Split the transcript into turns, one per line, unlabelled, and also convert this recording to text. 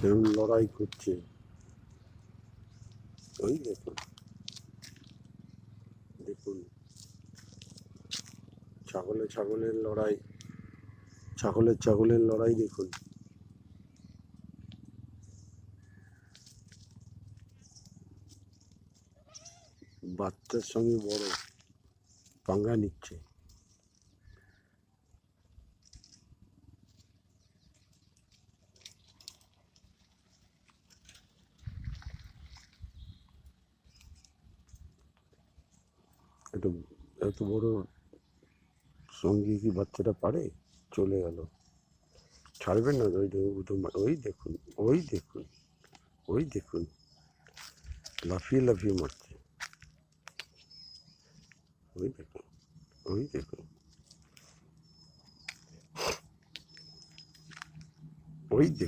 কেমন লড়াই করছে, ওই দেখুন দেখুন ছাগলের লড়াই, ছাগলের লড়াই দেখুন। বাচ্চার সঙ্গে বড় পাঙ্গা নিচ্ছে। এত এত বড় সঙ্গে কি বাচ্চাটা পারে? চলে গেল, ছাড়বেন না। ওই দেখুন, ওই দেখুন, ওই দেখুন লাফিয়ে লাফিয়ে মারছে। ওই দেখুন, ওই দেখুন, ওই দেখুন।